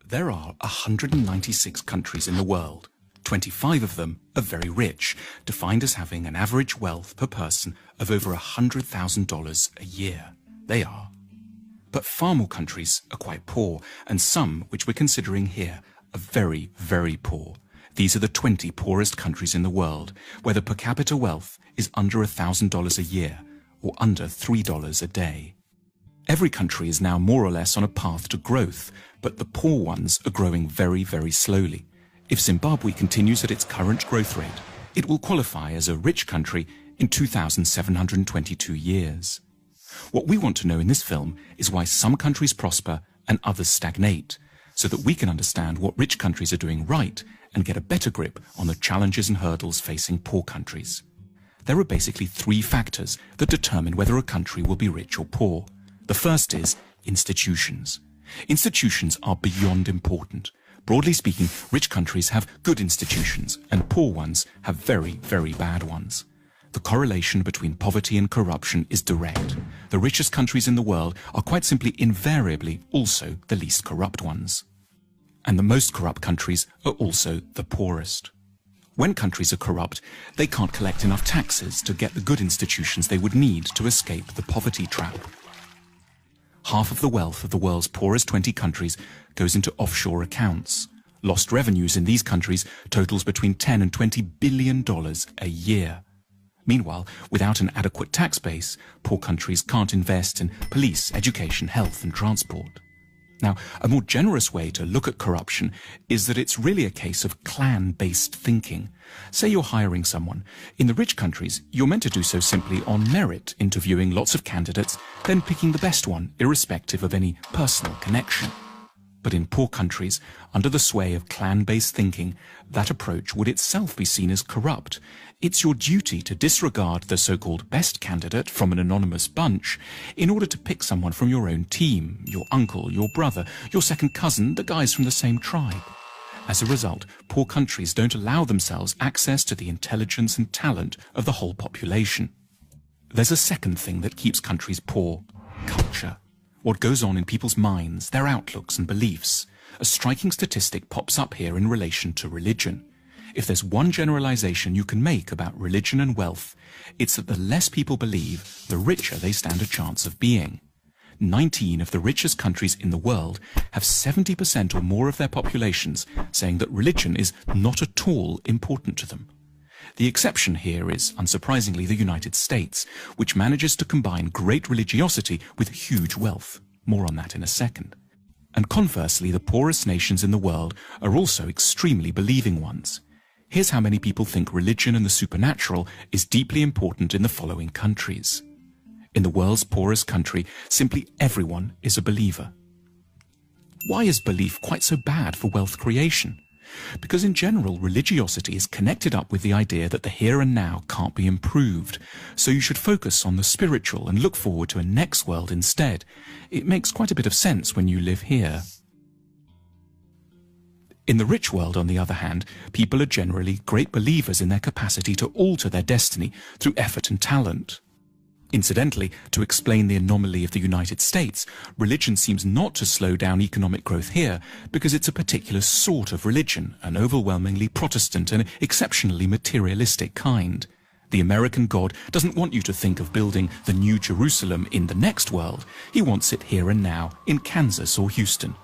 There are 196 countries in the world. 25 of them are very rich, defined as having an average wealth per person of over $100,000 a year. They are. But far more countries are quite poor, and some, which we're considering here, are very, very poor. These are the 20 poorest countries in the world, where the per capita wealth is under $1,000 a year, or under $3 a day. Every country is now more or less on a path to growth, but the poor ones are growing very, very slowly. If Zimbabwe continues at its current growth rate, it will qualify as a rich country in 2,722 years. What we want to know in this film is why some countries prosper and others stagnate, so that we can understand what rich countries are doing right and get a better grip on the challenges and hurdles facing poor countries. There are basically three factors that determine whether a country will be rich or poor. The first is institutions. Institutions are beyond important. Broadly speaking, rich countries have good institutions and poor ones have very, very bad ones. The correlation between poverty and corruption is direct. The richest countries in the world are quite simply invariably also the least corrupt ones. And the most corrupt countries are also the poorest. When countries are corrupt, they can't collect enough taxes to get the good institutions they would need to escape the poverty trap. Half of the wealth of the world's poorest 20 countries goes into offshore accounts. Lost revenues in these countries totals between $10 and $20 billion a year. Meanwhile, without an adequate tax base, poor countries can't invest in police, education, health and transport. Now, a more generous way to look at corruption is that it's really a case of clan-based thinking. Say you're hiring someone. In the rich countries, you're meant to do so simply on merit, interviewing lots of candidates, then picking the best one, irrespective of any personal connection. But in poor countries, under the sway of clan-based thinking, that approach would itself be seen as corrupt. It's your duty to disregard the so-called best candidate from an anonymous bunch in order to pick someone from your own team, your uncle, your brother, your second cousin, the guys from the same tribe. As a result, poor countries don't allow themselves access to the intelligence and talent of the whole population. There's a second thing that keeps countries poor: culture. What goes on in people's minds, their outlooks and beliefs. A striking statistic pops up here in relation to religion. If there's one generalization you can make about religion and wealth, it's that the less people believe, the richer they stand a chance of being. 19 of the richest countries in the world have 70% or more of their populations saying that religion is not at all important to them. The exception here is, unsurprisingly, the United States, which manages to combine great religiosity with huge wealth. More on that in a second. And conversely, the poorest nations in the world are also extremely believing ones. Here's how many people think religion and the supernatural is deeply important in the following countries. In the world's poorest country, simply everyone is a believer. Why is belief quite so bad for wealth creation? Because in general, religiosity is connected up with the idea that the here and now can't be improved, so you should focus on the spiritual and look forward to a next world instead. It makes quite a bit of sense when you live here. In the rich world, on the other hand, people are generally great believers in their capacity to alter their destiny through effort and talent. Incidentally, to explain the anomaly of the United States, religion seems not to slow down economic growth here because it's a particular sort of religion, an overwhelmingly Protestant and exceptionally materialistic kind. The American God doesn't want you to think of building the New Jerusalem in the next world. He wants it here and now, in Kansas or Houston.